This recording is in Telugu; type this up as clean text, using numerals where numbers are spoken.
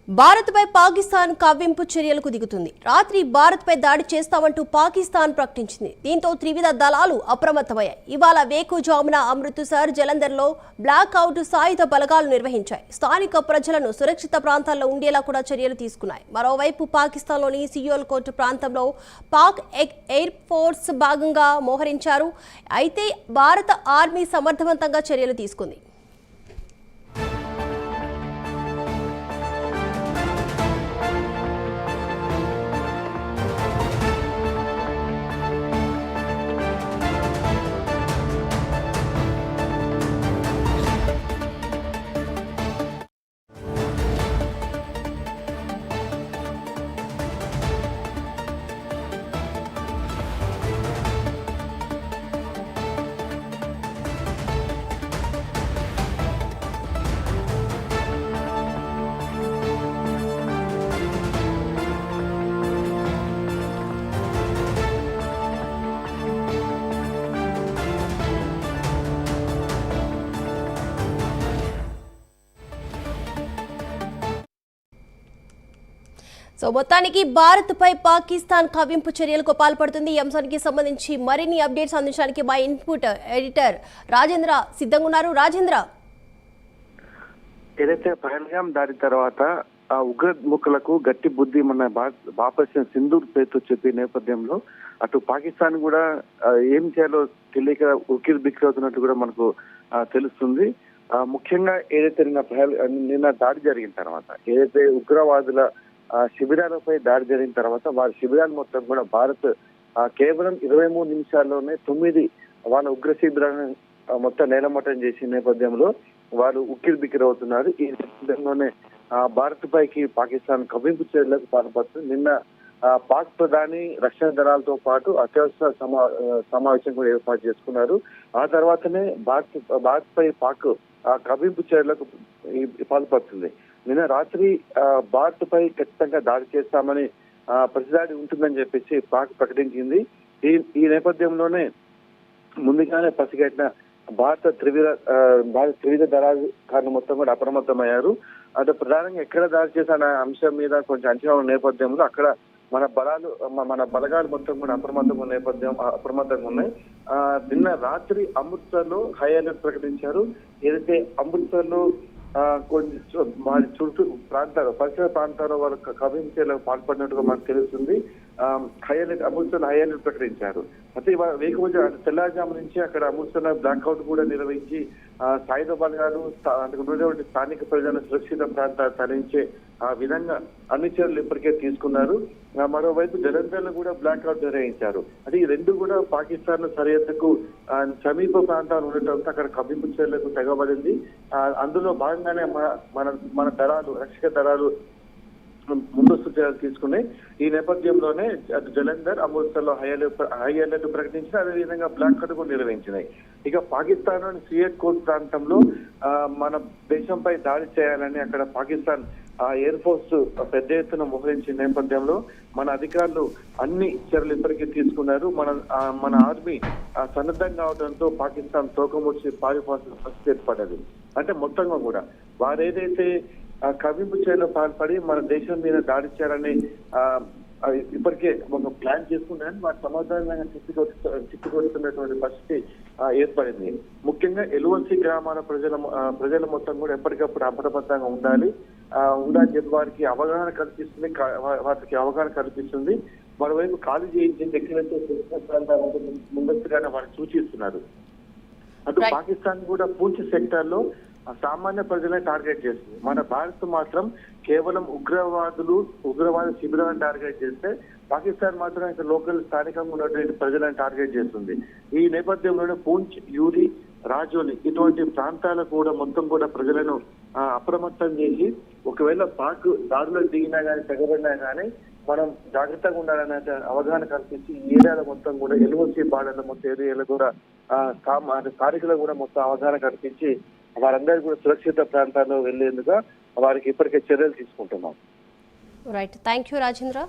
భారత్పై పాకిస్తాన్ కవ్వింపు చర్యలకు దిగుతుంది. రాత్రి భారత్పై దాడి చేస్తామంటూ పాకిస్తాన్ ప్రకటించింది. దీంతో త్రివిధ దళాలు అప్రమత్తమయ్యాయి. ఇవాళ వేకుజామున అమృత్సర్, జలంధర్లో బ్లాక్అవుట్ సాయుధ బలగాలు నిర్వహించాయి. స్థానిక ప్రజలను సురక్షిత ప్రాంతాల్లో ఉండేలా కూడా చర్యలు తీసుకున్నాయి. మరోవైపు పాకిస్తాన్లోని సియోల్కోట్ ప్రాంతంలో పాక్ ఎయిర్ ఫోర్స్ భాగంగా మోహరించారు. అయితే భారత ఆర్మీ సమర్థవంతంగా చర్యలు తీసుకుంది. మొత్తానికి భారత్పై పాకిస్తాన్ కవ్వింపు చర్యలకు పాల్పడుతుంది. ఈ అంశానికి సంబంధించి మరిన్ని అప్డేట్స్ అందించడానికి మా ఇన్పుట్ ఎడిటర్ రాజేంద్ర సిద్ధంగా ఉన్నారు. రాజేంద్ర, ఏదైతే పహల్గాం దాడి తర్వాత ఆ ఉగ్రముఖులకు గట్టి బుద్ధి మన ఆపరేషన్ సింధూర్ పేరుతో చెప్పే నేపథ్యంలో అటు పాకిస్తాన్ కూడా ఏం చేయాలో తెలియక ఉక్కిరి బిక్కిరి అవుతున్నట్టు కూడా మనకు తెలుస్తుంది. ముఖ్యంగా ఏదైతే నిన్న దాడి జరిగిన తర్వాత ఏదైతే ఉగ్రవాదుల శిబిరాలపై దాడి జరిగిన తర్వాత వారి శిబిరాలు మొత్తం కూడా భారత్ కేవలం 23 నిమిషాల్లోనే 9 వాళ్ళ ఉగ్ర శిబిరాలను మొత్తం నేలమట్టం చేసిన నేపథ్యంలో వారు ఉక్కిరి బిక్కిరి అవుతున్నారు. ఈ నేపథ్యంలోనే భారత్ పైకి పాకిస్తాన్ కవ్వింపు చర్యలకు పాల్పడుతుంది. నిన్న పాక్ ప్రధాని రక్షణ దళాలతో పాటు అత్యవసర సమావేశం కూడా ఏర్పాటు చేసుకున్నారు. ఆ తర్వాతనే భారత్ పై పాక్ కవ్వింపు చర్యలకు పాల్పడుతుంది. నిన్న రాత్రి భారత్ పై ఖచ్చితంగా దాడి చేస్తామని ప్రతిదాడి ఉంటుందని చెప్పేసి పాక్ ప్రకటించింది. ఈ నేపథ్యంలోనే ముందుగానే పసిగట్టిన భారత త్రివిధ దళాధికారులు మొత్తం కూడా అప్రమత్తమయ్యారు. అంటే ప్రధానంగా ఎక్కడ దాడి చేసిన అంశం మీద కొంచెం అంచనా ఉన్న నేపథ్యంలో అక్కడ మన బలగాలు మొత్తం కూడా అప్రమత్తంగా ఉన్నాయి. నిన్న రాత్రి అమృత్సర్ లో హై అలర్ట్ ప్రకటించారు. ఏదైతే అమృత్సర్ లో కొన్ని చుట్టూ పరిసర ప్రాంతాల్లో వాళ్ళు కవ్వించేలకు పాల్పడినట్టుగా మనకు తెలుస్తుంది. అమృత్సర్ హై అలర్ట్ ప్రకటించారు. అయితే తెల్లారుజాము నుంచి అక్కడ అమృత్సర్ బ్లాక్అవుట్ కూడా నిర్వహించి సాయుధ బలగాలు ఉన్నటువంటి స్థానిక ప్రజలను సురక్షిత ప్రాంతాలు తరలించే విధంగా అన్ని చర్యలు ఇప్పటికే తీసుకున్నారు. మరోవైపు జలంధర్లో కూడా బ్లాక్అవుట్ నిర్వహించారు. అంటే ఈ రెండు కూడా పాకిస్తాన్ సరిహద్దుకు సమీప ప్రాంతాలు ఉండటంతో అక్కడ కవ్వింపు చర్యలకు తెగబడింది. అందులో భాగంగానే మన దళాలు రక్షక దళాలు ముందస్తు చర్యలు తీసుకున్నాయి. ఈ నేపథ్యంలోనే అటు జలంధర్, అమృత్సర్ లో హై అలర్ట్ ప్రకటించిన అదేవిధంగా బ్లాక్అవుట్ కూడా నిర్వహించినాయి. ఇక పాకిస్తాన్ లోని సియాల్కోట్ ప్రాంతంలో మన దేశంపై దాడి చేయాలని అక్కడ పాకిస్తాన్ ఎయిర్ ఫోర్స్ పెద్ద ఎత్తున మోహరించిన నేపథ్యంలో మన అధికారులు అన్ని చర్యలు ఇప్పటికీ తీసుకున్నారు. మన ఆర్మీ సన్నద్ధంగా అవడంతో పాకిస్తాన్ తోకముడిచి పారిపోవాల్సిన పరిస్థితి ఏర్పడ్డది. అంటే మొత్తంగా కూడా వారు ఏదైతే కవ్వింపు చర్యలు పాల్పడి మన దేశం మీద దాడి చేయాలని ఇప్పటికే ఒక ప్లాన్ చేసుకున్నారని వాటి సమాధానంగా చిత్తుకొడుతున్నటువంటి పరిస్థితి ఏర్పడింది. ముఖ్యంగా ఎల్ఓసి గ్రామాల ప్రజల మొత్తం కూడా ఎప్పటికప్పుడు అప్రమత్తంగా ఉండాలని చెప్పి వారికి అవగాహన కల్పిస్తుంది. మరోవైపు ఖాళీ చేయించింది ఎక్కడైతే ప్రాంతాలు ముందస్తుగానే వారికి సూచిస్తున్నారు. అటు పాకిస్తాన్ కూడా పూంచ్ సెక్టార్ లో సామాన్య ప్రజలే టార్గెట్ చేస్తుంది. మన భారత్ మాత్రం కేవలం ఉగ్రవాద శిబిరాలను టార్గెట్ చేస్తే పాకిస్తాన్ మాత్రం ఇక్కడ లోకల్ స్థానికంగా ఉన్నటువంటి ప్రజలను టార్గెట్ చేస్తుంది. ఈ నేపథ్యంలోనే పూంచ్, యూరి, రాజోలి ఇటువంటి ప్రాంతాలు కూడా మొత్తం కూడా ప్రజలను అప్రమత్తం చేసి ఒకవేళ పాక్ దాడులకు దిగినా కానీ తెగబడినా కానీ మనం జాగ్రత్తగా ఉండాలనే అవగాహన కల్పించి ఈ ఏరియాలో మొత్తం కూడా ఎల్ఓసి బార్డర్ల మొత్తం ఏరియాలో కూడా స్థానికులు కూడా మొత్తం అవగాహన కల్పించి వారందరూ కూడా సురక్షిత ప్రాంతాల్లో వెళ్లేందుకు వారికి ఇప్పటికే చర్యలు తీసుకుంటున్నాం. Right, thank you Rajendra.